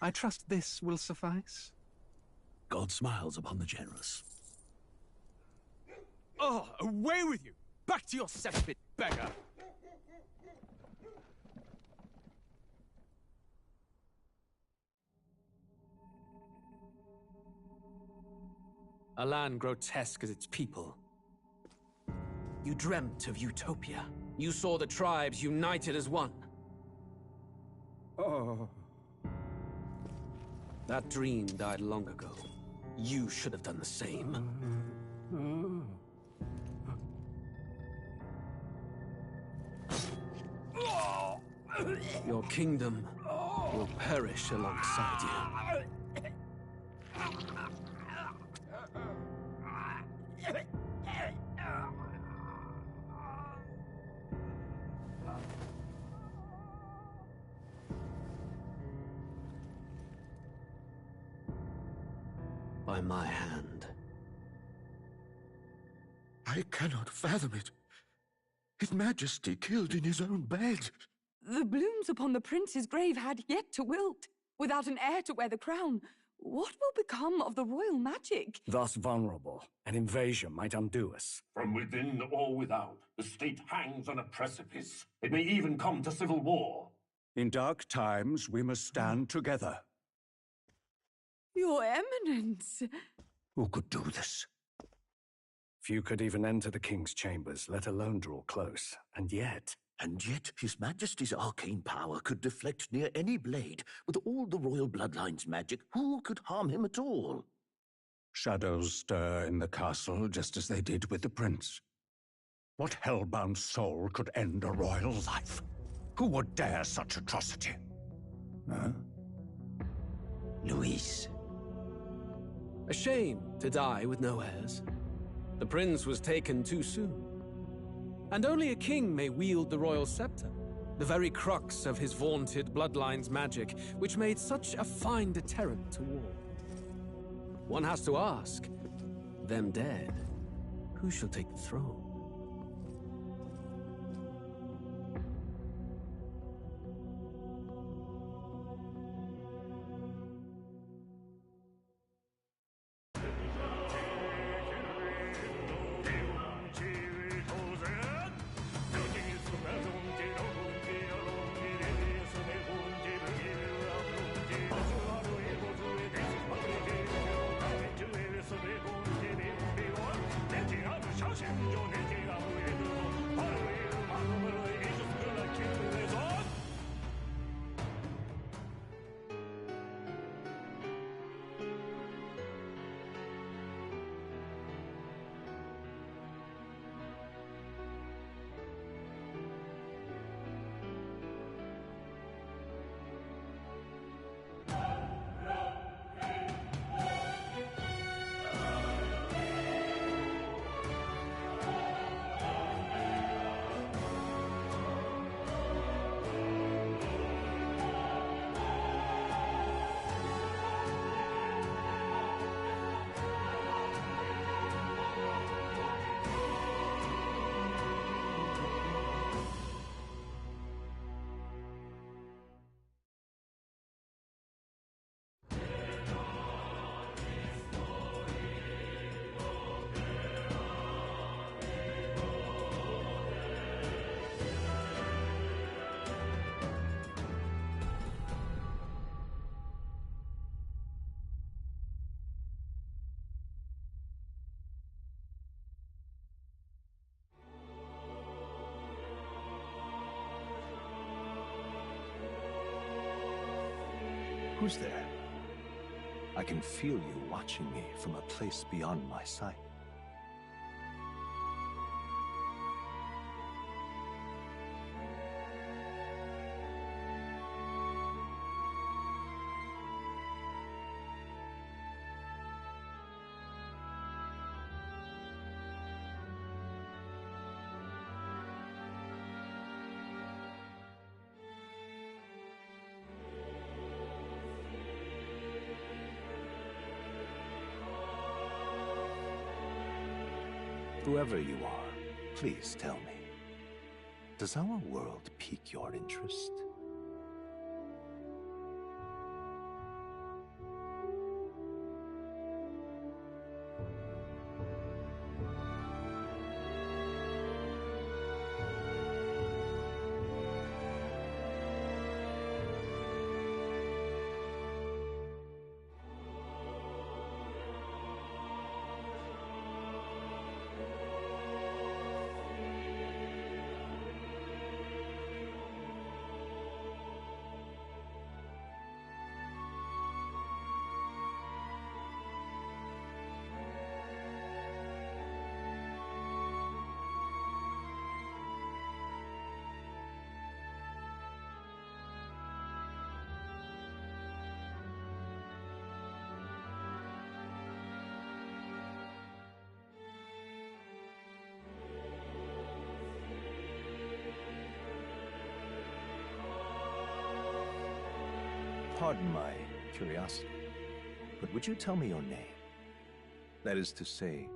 I trust this will suffice. God smiles upon the generous. Oh, away with you! Back to your cesspit, beggar! A land grotesque as its people. You dreamt of utopia. You saw the tribes united as one. Oh. That dream died long ago. You should have done the same. Your kingdom will perish alongside you. By my hand. I cannot fathom it. His Majesty killed in his own bed. The blooms upon the prince's grave had yet to wilt. Without an heir to wear the crown, what will become of the royal magic? Thus vulnerable, an invasion might undo us. From within or without, the state hangs on a precipice. It may even come to civil war. In dark times, we must stand together. Your Eminence! Who could do this? Few could even enter the king's chambers, let alone draw close. And yet His Majesty's arcane power could deflect near any blade. With all the royal bloodline's magic, who could harm him at all? Shadows stir in the castle just as they did with the prince. What hellbound soul could end a royal life? Who would dare such atrocity? Huh? Luis. A shame to die with no heirs. The prince was taken too soon. And only a king may wield the royal scepter, the very crux of his vaunted bloodline's magic, which made such a fine deterrent to war. One has to ask, them dead, who shall take the throne? Who's there? I can feel you watching me from a place beyond my sight. Whoever you are, please tell me, does our world pique your interest? Pardon my curiosity, but would you tell me your name? That is to say,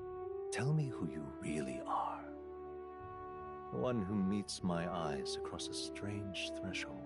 tell me who you really are. The one who meets my eyes across a strange threshold.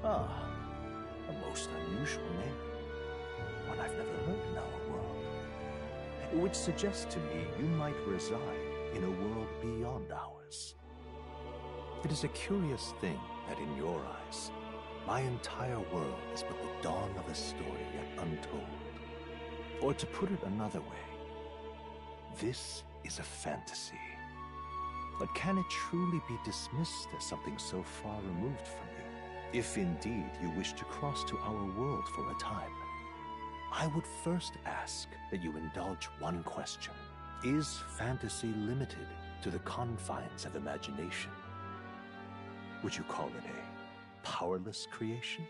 Ah, a most unusual name. One I've never heard in our world. Which suggests to me you might reside in a world beyond ours. It is a curious thing that in your eyes, my entire world is but the dawn of a story yet untold. Or to put it another way, this is a fantasy. But can it truly be dismissed as something so far removed from you? If indeed you wish to cross to our world for a time, I would first ask that you indulge one question. Is fantasy limited to the confines of imagination? Would you call it a powerless creation?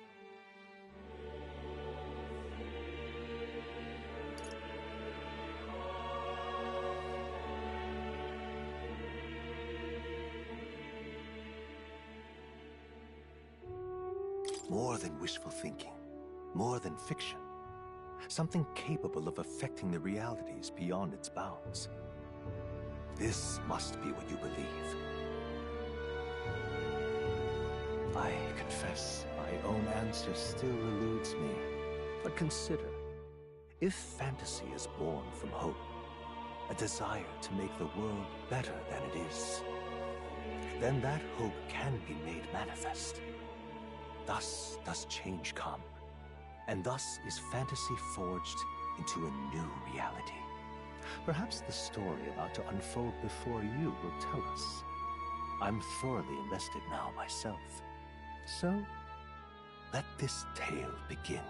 More than wishful thinking, more than fiction. Something capable of affecting the realities beyond its bounds. This must be what you believe. I confess my own answer still eludes me. But consider, if fantasy is born from hope, a desire to make the world better than it is, then that hope can be made manifest. Thus does change come, and thus is fantasy forged into a new reality. Perhaps the story about to unfold before you will tell us. I'm thoroughly invested now myself. So, let this tale begin.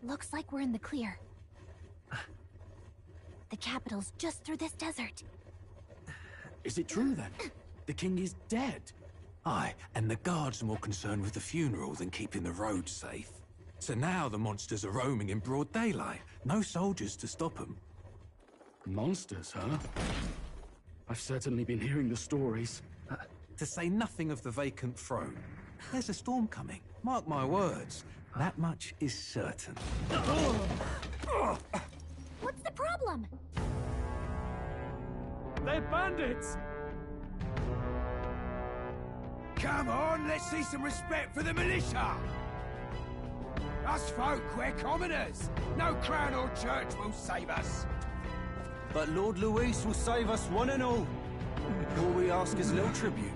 Looks like we're in the clear. The capital's just through this desert. Is it true then? The king is dead. Aye, and the guards are more concerned with the funeral than keeping the roads safe. So now the monsters are roaming in broad daylight. No soldiers to stop them. Monsters, huh? I've certainly been hearing the stories. To say nothing of the vacant throne. There's a storm coming. Mark my words. That much is certain. What's the problem? They're bandits! Come on, let's see some respect for the militia! Us folk, we're commoners. No crown or church will save us. But Lord Luis will save us one and all. All we ask is a little tribute.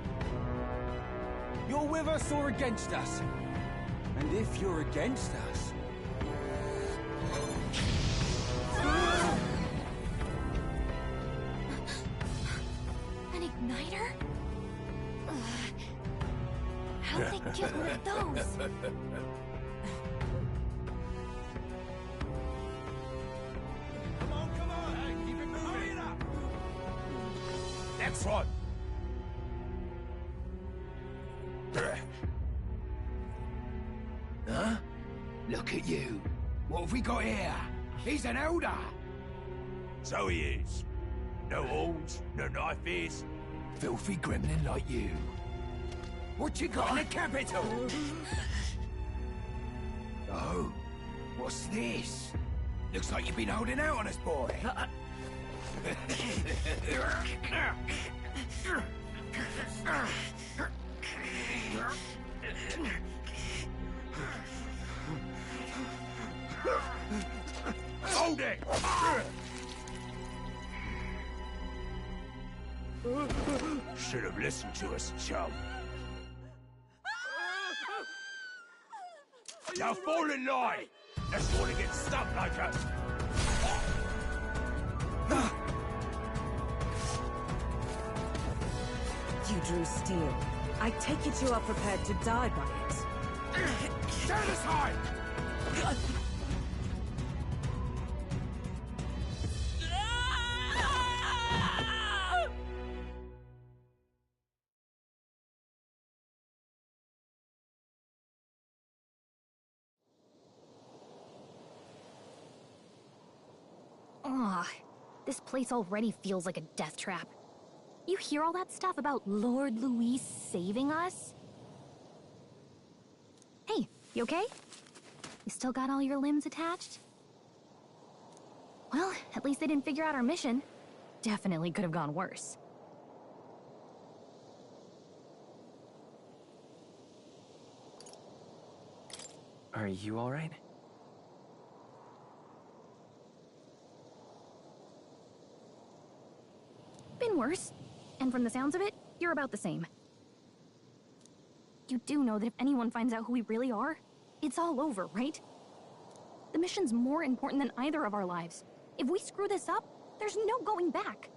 You're with us or against us? And if you're against us... An igniter? How did they get one of those? Come on, hey, keep it moving. Hurry it up. Next one. Huh? Look at you. What have we got here? He's an elder. So he is. No horns, no knife ears. Filthy gremlin like you. What you got in the capital? Oh, what's this? Looks like you've been holding out on us, boy. Hold it! Should have listened to us, chum. Now fall in line! Let's want to get stuck like us! You drew steel. I take it you are prepared to die by it. Stand aside! Ugh, this place already feels like a death trap. You hear all that stuff about Lord Luis saving us? Hey, you okay? You still got all your limbs attached? Well, at least they didn't figure out our mission. Definitely could have gone worse. Are you alright? Been worse. And from the sounds of it, you're about the same. You do know that if anyone finds out who we really are, it's all over, right? The mission's more important than either of our lives. If we screw this up, there's no going back.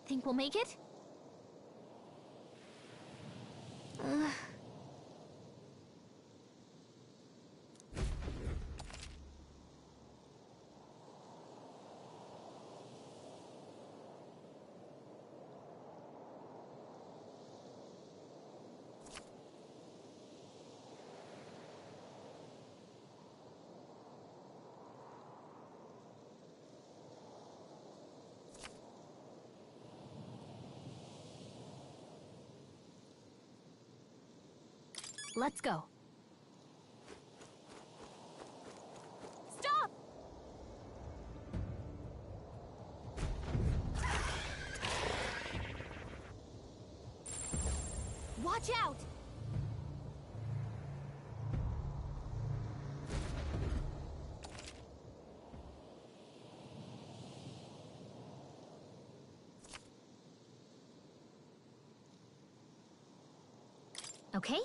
Think we'll make it? Let's go. Stop! Watch out! Okay?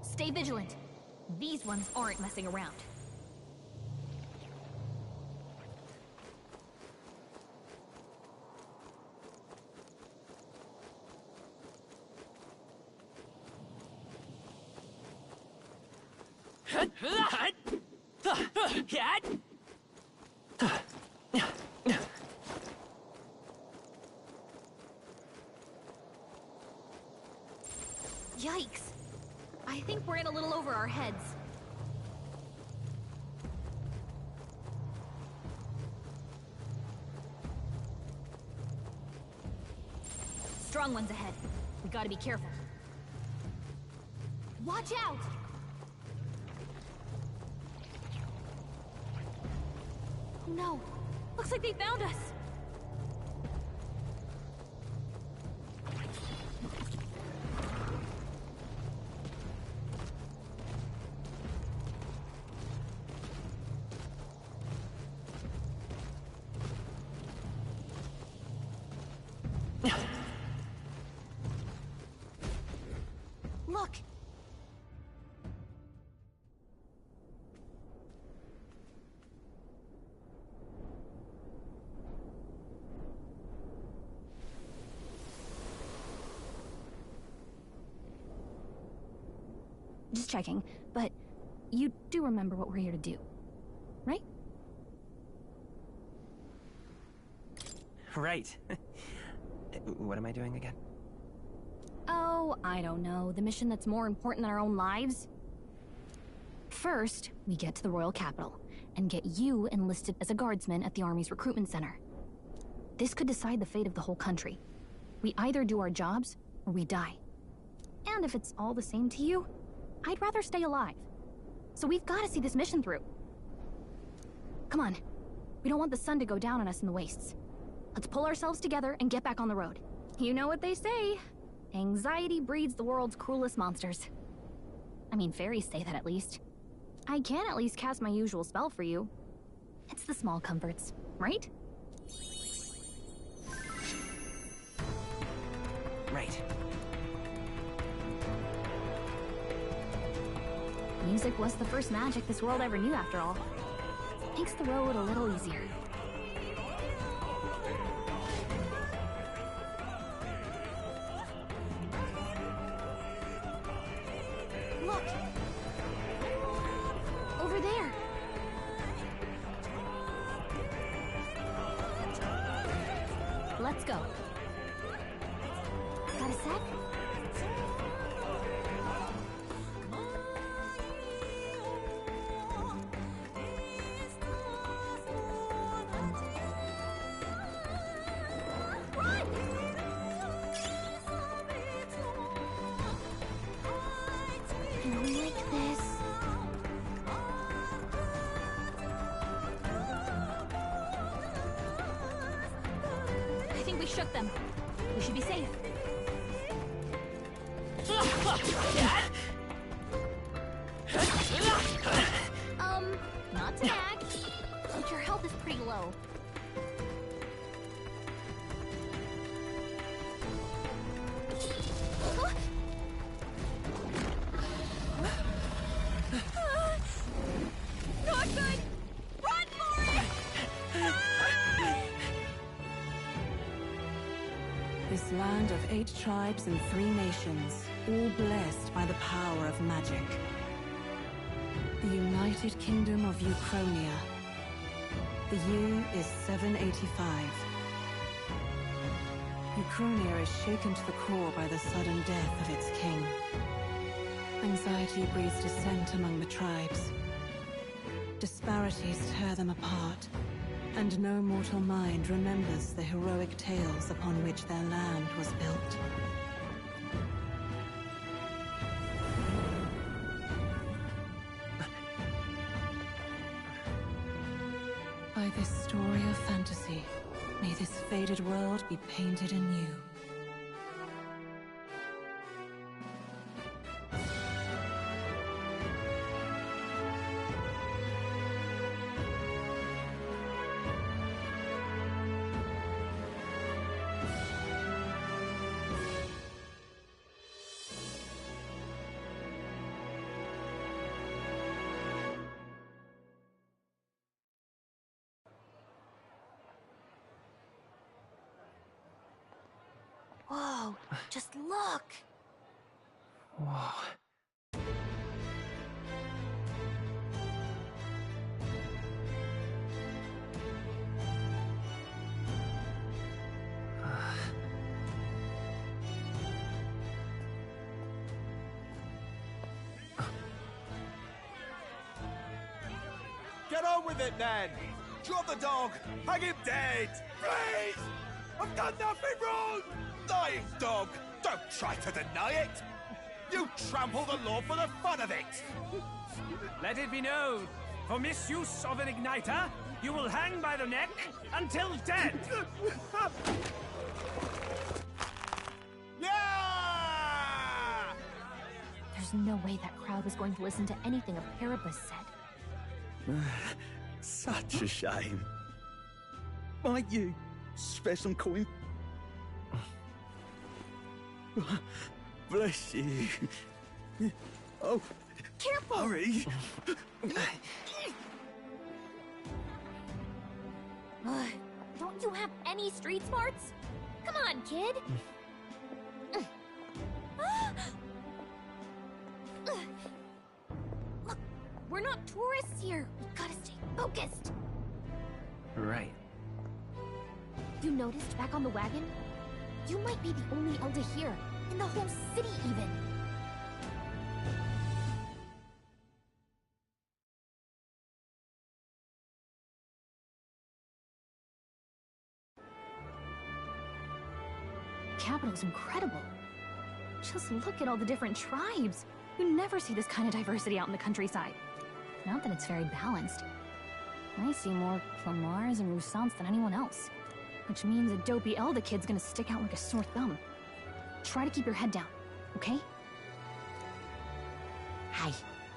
Stay vigilant. These ones aren't messing around. Yikes. I think we're in a little over our heads. Strong ones ahead. We gotta be careful. Watch out! Oh no! Looks like they found us! Look! Just checking, but you do remember what we're here to do, right? Right. What am I doing again? Oh, I don't know. The mission that's more important than our own lives? First, we get to the royal capital and get you enlisted as a guardsman at the army's recruitment center. This could decide the fate of the whole country. We either do our jobs or we die. And if it's all the same to you, I'd rather stay alive. So we've got to see this mission through. Come on. We don't want the sun to go down on us in the wastes. Let's pull ourselves together and get back on the road. You know what they say. Anxiety breeds the world's cruelest monsters. I mean, fairies say that at least. I can at least cast my usual spell for you. It's the small comforts, right? Right. Music was the first magic this world ever knew, after all. Makes the road a little easier. Look! Over there! Let's go. Got a sec? We shook them. We should be safe. Not to nag, but your health is pretty low. Not good! Run for it! This land of 8 tribes and 3 nations, all blessed by the power of magic. The United Kingdom of Uchronia. The year is 785. Uchronia is shaken to the core by the sudden death of its king. Anxiety breeds dissent among the tribes. Disparities tear them apart. And no mortal mind remembers the heroic tales upon which their land was built. By this story of fantasy, may this faded world be painted anew. Whoa, just look! Whoa. Get on with it, then! Drop the dog! Hang him dead! Please! I've done nothing wrong! Lying dog! Don't try to deny it! You trample the law for the fun of it! Let it be known, for misuse of an igniter, you will hang by the neck until dead! Yeah! There's no way that crowd was going to listen to anything a Paribus said. Such a shame. Might you spare some coin? Bless you. Oh, careful! Hurry! Don't you have any street smarts? Come on, kid! Look, we're not tourists here. We gotta stay focused. Right. You noticed back on the wagon? You might be the only Elder here, in the whole city even. Capital's incredible. Just look at all the different tribes. You never see this kind of diversity out in the countryside. Not that it's very balanced. I see more Clamars and Roussants than anyone else. Which means a dopey Elder kid's gonna stick out like a sore thumb. Try to keep your head down, okay? Hey,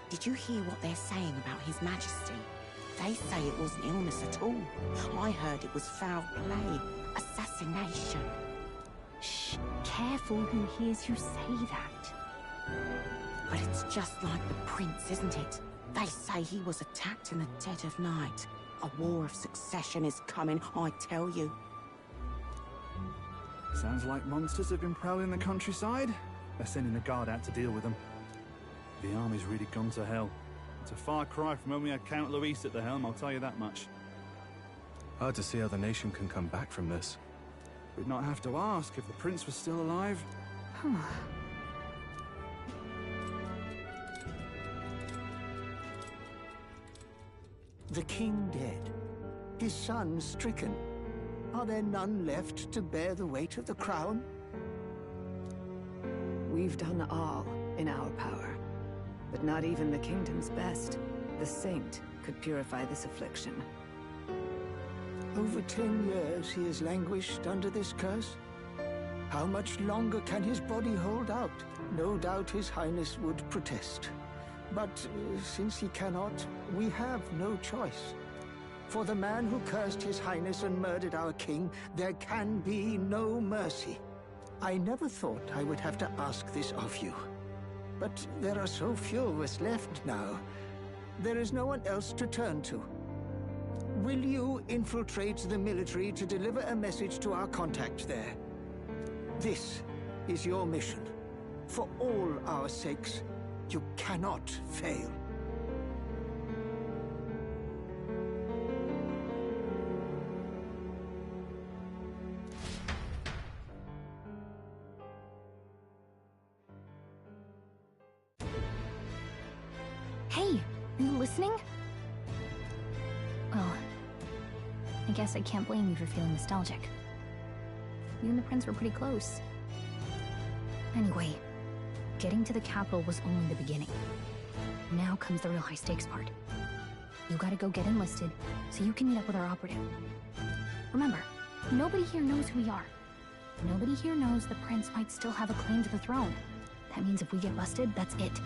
did you hear what they're saying about His Majesty? They say it wasn't illness at all. I heard it was foul play, assassination. Shh, careful who hears you say that. But it's just like the prince, isn't it? They say he was attacked in the dead of night. A war of succession is coming, I tell you. Sounds like monsters have been prowling the countryside. They're sending a guard out to deal with them. The army's really gone to hell. It's a far cry from when we had Count Luis at the helm, I'll tell you that much. Hard to see how the nation can come back from this. We'd not have to ask if the prince was still alive. The king dead, his son stricken. Are there none left to bear the weight of the crown? We've done all in our power, but not even the kingdom's best. The saint could purify this affliction. Over 10 years he has languished under this curse. How much longer can his body hold out? No doubt His Highness would protest. But since he cannot, we have no choice. For the man who cursed His Highness and murdered our king, there can be no mercy. I never thought I would have to ask this of you. But there are so few of us left now. There is no one else to turn to. Will you infiltrate the military to deliver a message to our contact there? This is your mission. For all our sakes, you cannot fail. Hey, are you listening? Well, I guess I can't blame you for feeling nostalgic. You and the prince were pretty close. Anyway, getting to the capital was only the beginning. Now comes the real high-stakes part. You gotta go get enlisted, so you can meet up with our operative. Remember, nobody here knows who we are. Nobody here knows the prince might still have a claim to the throne. That means if we get busted, that's it.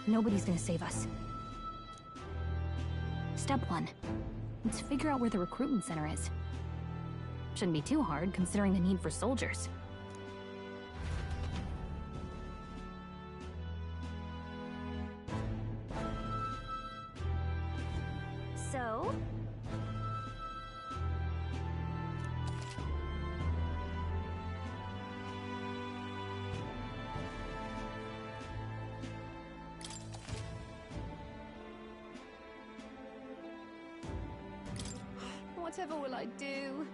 Nobody's gonna save us. Step 1. Let's figure out where the recruitment center is. Shouldn't be too hard, considering the need for soldiers. So? Whatever will I do?